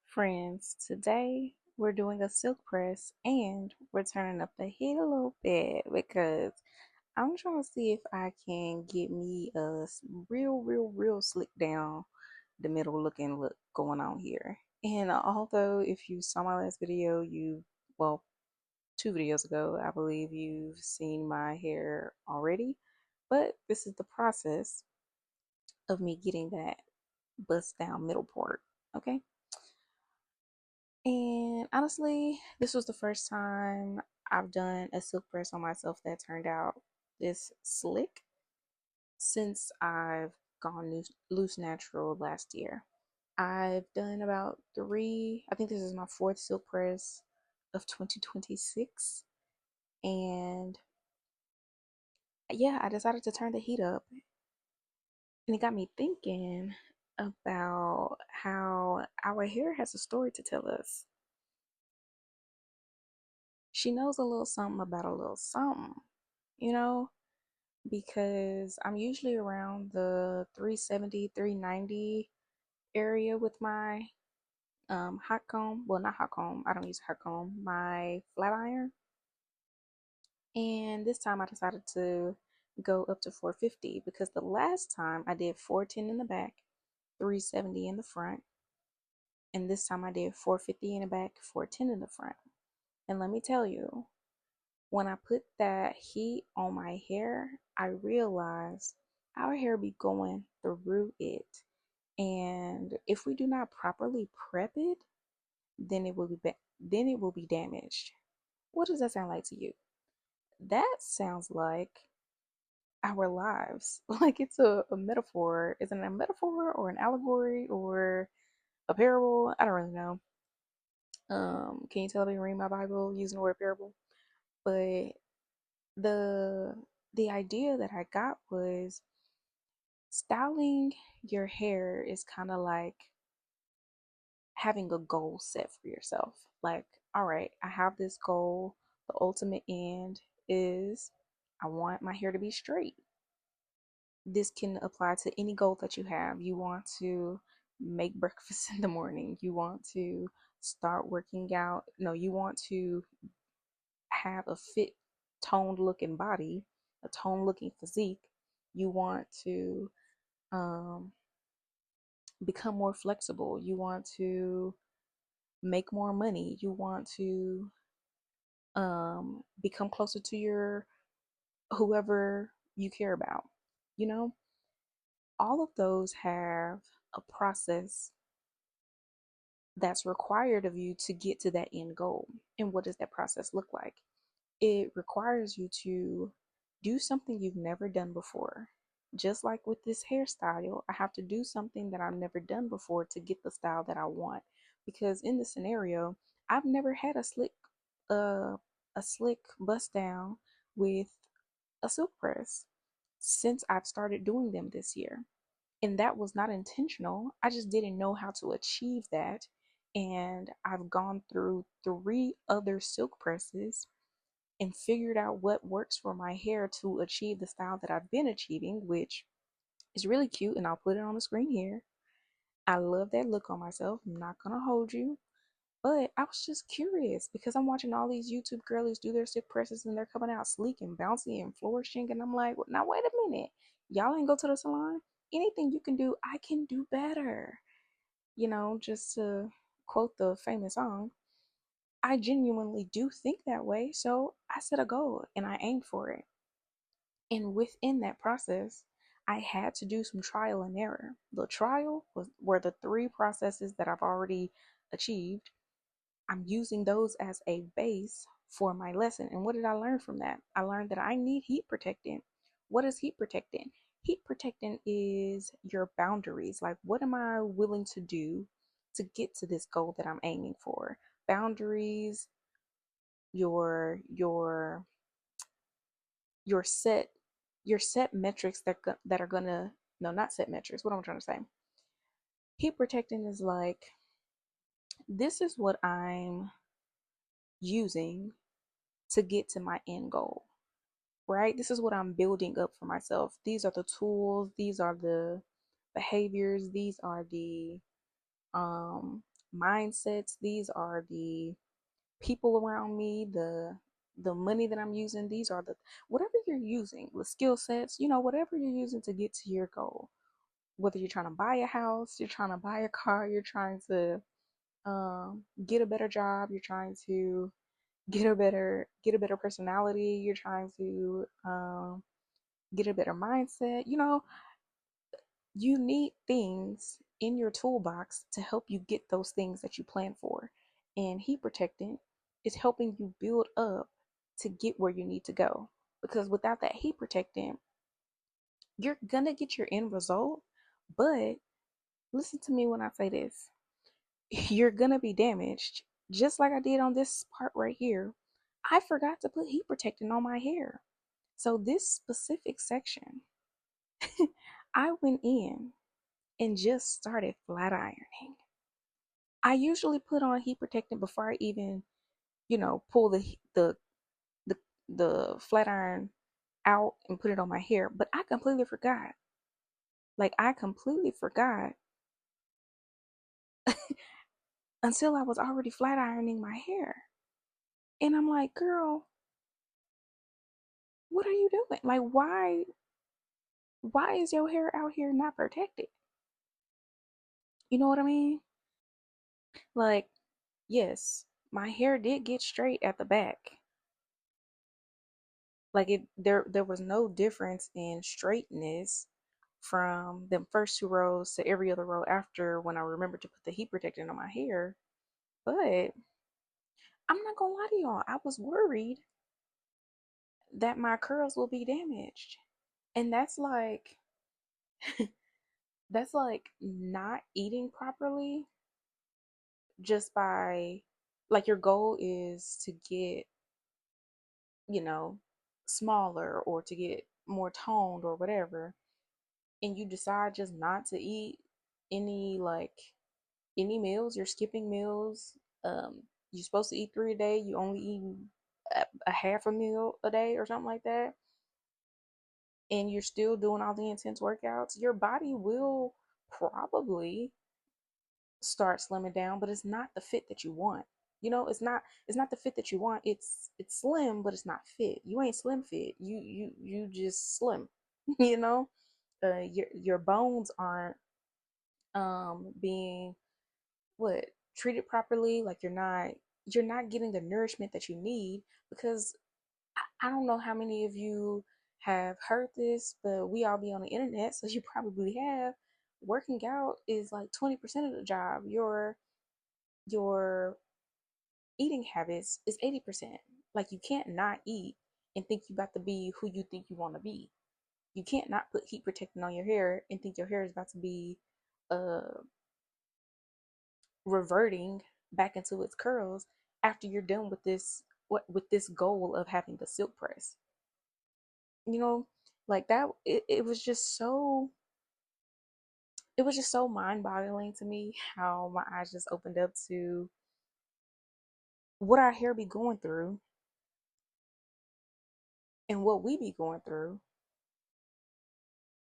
Friends, today we're doing a silk press and we're turning up the heat a little bit because I'm trying to see if I can get me a real slick down the middle looking look going on here. And although if you saw my last video, well, 2 videos ago, I believe you've seen my hair already, but this is the process of me getting that bust down middle part, okay? And honestly, this was the first time I've done a silk press on myself that turned out this slick since I've gone loose natural last year. I've done about three, I think this is my fourth silk press of 2026. And yeah, I decided to turn the heat up. And it got me thinking about how our hair has a story to tell us. She knows a little something about a little something, you know, because I'm usually around the 370, 390 area with my hot comb. Well, not hot comb, I don't use hot comb, my flat iron. And this time I decided to go up to 450 because the last time I did 410 in the back, 370 in the front, and this time I did 450 in the back, 410 in the front. And let me tell you, when I put that heat on my hair, I realized our hair be going through it. And if we do not properly prep it, then it will be damaged. What does that sound like to you? That sounds like our lives. Like it's a metaphor. Is it a metaphor or an allegory or a parable? I don't really know. Can you tell me read my Bible using the word parable? But the the idea that I got was styling your hair is kind of like having a goal set for yourself. Like, all right, I have this goal. The ultimate end is I want my hair to be straight. This can apply to any goal that you have. You want to make breakfast in the morning. You want to start working out. No, you want to have a fit, toned looking body, a toned looking physique. You want to um, become more flexible. You want to make more money. You want to become closer to your whoever you care about. You know, all of those have a process that's required of you to get to that end goal. And what does that process look like? It requires you to do something you've never done before. Just like with this hairstyle, I have to do something that I've never done before to get the style that I want. Because in the scenario, I've never had uh, a slick bust down with a silk press since I've started doing them this year. And that was not intentional. I just didn't know how to achieve that. And I've gone through three other silk presses and figured out what works for my hair to achieve the style that I've been achieving, which is really cute. And I'll put it on the screen here. I love that look on myself. I'm not going to hold you. But I was just curious because I'm watching all these YouTube girlies do their silk presses and they're coming out sleek and bouncy and flourishing. And I'm like, well, now wait a minute. Y'all ain't go to the salon? Anything you can do, I can do better. Just to quote the famous song, I genuinely do think that way. So I set a goal and I aimed for it. And within that process, I had to do some trial and error. The trial were the three processes that I've already achieved. I'm using those as a base for my lesson. And what did I learn from that? I learned that I need heat protectant. What is heat protectant? Heat protectant is your boundaries. Like, what am I willing to do to get to this goal that I'm aiming for? Boundaries, your your set your set metrics that are gonna no, not set metrics. What am I trying to say? Heat protectant is like, this is what I'm using to get to my end goal, right? This is what I'm building up for myself. These are the tools, these are the behaviors, these are the mindsets, these are the people around me, the money that I'm using, these are the whatever you're using, the skill sets, whatever you're using to get to your goal. Whether you're trying to buy a house, you're trying to buy a car, you're trying to get a better job, you're trying to get a better personality, you're trying to get a better mindset. You need things in your toolbox to help you get those things that you plan for. And heat protectant is helping you build up to get where you need to go. Because without that heat protectant, you're gonna get your end result, but listen to me when I say this. You're gonna be damaged, just like I did on this part right here. I forgot to put heat protectant on my hair. So this specific section, I went in and just started flat ironing. I usually put on heat protectant before I even, pull the the flat iron out and put it on my hair, but I completely forgot. Like I completely forgot until I was already flat ironing my hair. And I'm like, "Girl, what are you doing? Like why is your hair out here not protected?" You know what I mean? Like, yes, my hair did get straight at the back. Like there was no difference in straightness from the first two rows to every other row after when I remembered to put the heat protectant on my hair. But I'm not gonna lie to y'all, I was worried that my curls will be damaged. And that's like not eating properly just by, like, your goal is to get, you know, smaller or to get more toned or whatever, and you decide just not to eat any like any meals, you're skipping meals. You're supposed to eat 3 a day, you only eat a half a meal a day or something like that, and you're still doing all the intense workouts, your body will probably start slimming down, but it's not the fit that you want. It's not the fit that you want. It's slim, but it's not fit. You ain't slim fit. You just slim. you know? Your bones aren't being what treated properly. Like you're not getting the nourishment that you need, because I don't know how many of you have heard this, but we all be on the internet, so you probably have. Working out is like 20% of the job. Your eating habits is 80%. Like you can't not eat and think you about to be who you think you want to be. You can't not put heat protectant on your hair and think your hair is about to be uh reverting back into its curls after you're done with this goal of having the silk press. You know, like that it was just so mind-boggling to me how my eyes just opened up to what our hair be going through and what we be going through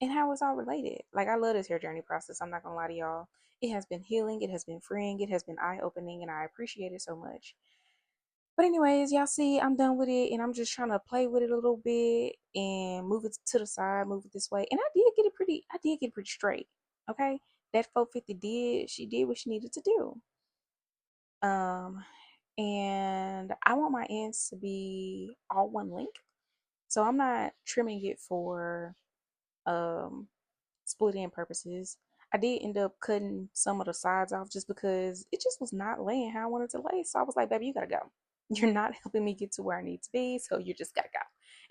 and how it's all related. Like I love this hair journey process. I'm not gonna lie to y'all. It has been healing, it has been freeing, it has been eye-opening, and I appreciate it so much. But anyways, y'all see, I'm done with it, and I'm just trying to play with it a little bit and move it to the side, move it this way. And I did get it pretty straight. Okay, that 450 she did what she needed to do. Um, and I want my ends to be all one length, so I'm not trimming it for um split end purposes. I did end up cutting some of the sides off just because it just was not laying how I wanted to lay. So I was like, baby, you gotta go. You're not helping me get to where I need to be, so you just gotta go.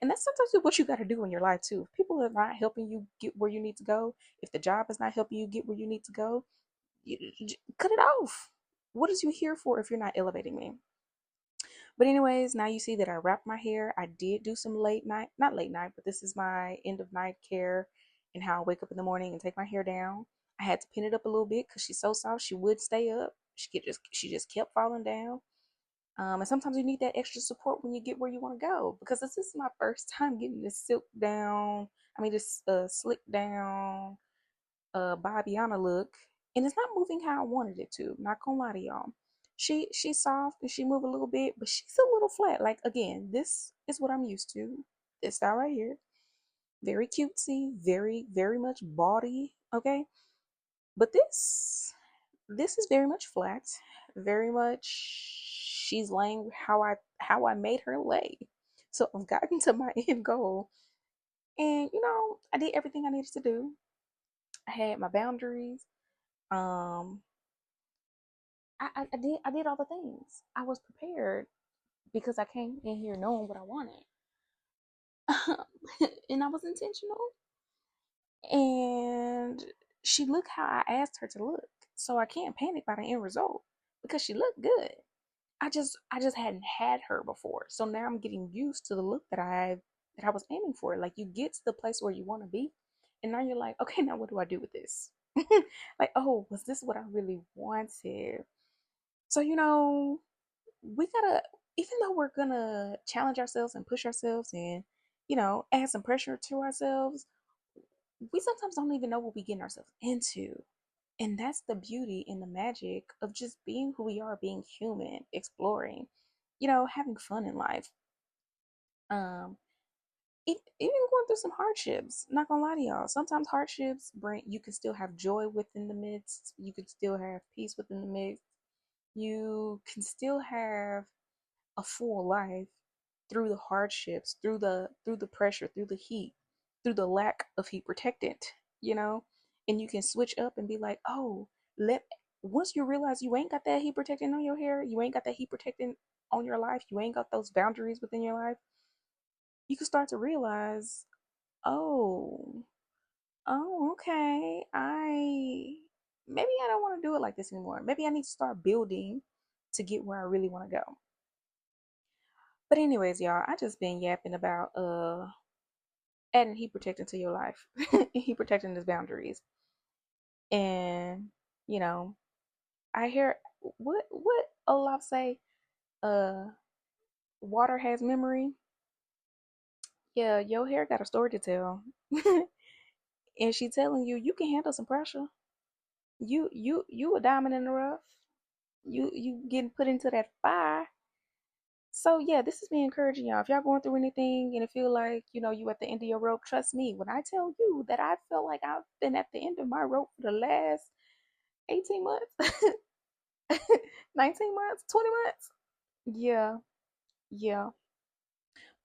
And that's sometimes what you gotta do in your life too. If people are not helping you get where you need to go, if the job is not helping you get where you need to go, cut it off. What is you here for if you're not elevating me? But anyways, now you see that I wrapped my hair. I did do some late night, not late night, but this is my end of night care and how I wake up in the morning and take my hair down. I had to pin it up a little bit because she's so soft. She would stay up. She just kept falling down. And sometimes you need that extra support when you get where you want to go, because this is my first time getting this silk down. I mean, this slick down Bobbiana look. and it's not moving how I wanted it to. Not gonna lie to y'all. She's soft and she move a little bit, but she's a little flat. Like again, this is what I'm used to. This style right here, very cutesy, very much body. Okay, but this is very much flat, very much she's laying how I made her lay. So I've gotten to my end goal, and I did everything I needed to do. I had my boundaries. Um, I did all the things. I was prepared because I came in here knowing what I wanted, and I was intentional. And she looked how I asked her to look, so I can't panic by the end result because she looked good. I just hadn't had her before. So now I'm getting used to the look that I was aiming for. Like you get to the place where you want to be, and now you're like, okay, now what do I do with this? Like, oh, was this what I really wanted? So we gotta, even though we're gonna challenge ourselves and push ourselves and add some pressure to ourselves, we sometimes don't even know what we getting ourselves into. And that's the beauty and the magic of just being who we are, being human, exploring, having fun in life. Um, even going through some hardships. Not gonna lie to y'all. Sometimes hardships bring you can still have joy within the midst. You can still have peace within the midst. You can still have a full life through the hardships, through the pressure, through the heat, through the lack of heat protectant, you know? And you can switch up and be like, "Oh, let once you realize you ain't got that heat protectant on your hair, you ain't got that heat protectant on your life, you ain't got those boundaries within your life, you can start to realize, "Oh, oh, okay. Maybe I don't want to do it like this anymore. Maybe I need to start building to get where I really want to go." But anyways, y'all, I just been yapping about adding heat protectant to your life. Heat protecting his boundaries. And, you know, I hear what Olaf say, uh water has memory. Yeah, your hair got a story to tell. And she telling you you can handle some pressure. You a diamond in the rough. You getting put into that fire. So yeah, this is me encouraging y'all. If y'all going through anything and it feel like, you at the end of your rope, trust me when I tell you that I feel like I've been at the end of my rope for the last 18 months, 19 months, 20 months. Yeah, yeah.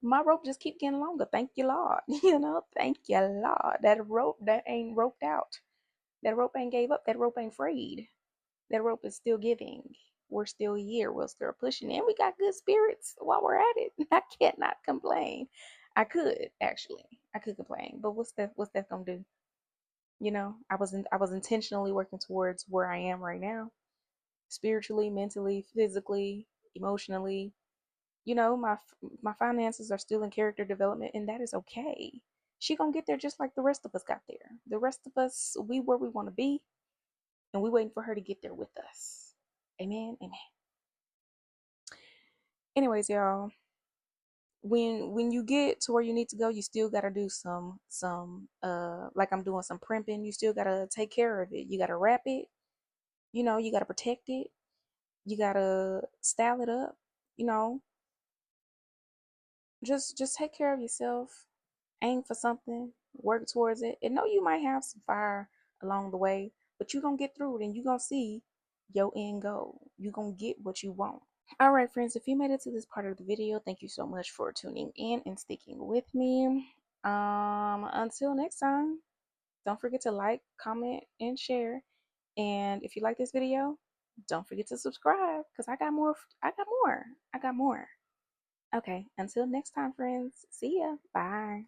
My rope just keep getting longer. Thank you, Lord. Thank you, Lord. That rope that ain't roped out. That rope ain't gave up. That rope ain't frayed. That rope is still giving. We're still here. We're still pushing, and we got good spirits while we're at it. I cannot complain. I could actually. I could complain, but what's that gonna do? I was intentionally working towards where I am right now, spiritually, mentally, physically, emotionally. My finances are still in character development, and that is okay. She gonna get there just like the rest of us got there. The rest of us, we where we want to be, and we waiting for her to get there with us. Amen. Amen. Anyways, y'all, when you get to where you need to go, you still gotta do some like I'm doing some primping. You still gotta take care of it. You gotta wrap it. You gotta protect it. You gotta style it up. You know, just take care of yourself. Aim for something. Work towards it. And know you might have some fire along the way, but you gonna get through it, and you gonna see your end goal. You gonna get what you want. All right, friends, if you made it to this part of the video, thank you so much for tuning in and sticking with me. Until next time, don't forget to like, comment, and share. And if you like this video, don't forget to subscribe because I got more. I got more. I got more. Okay, until next time, friends. See ya. Bye.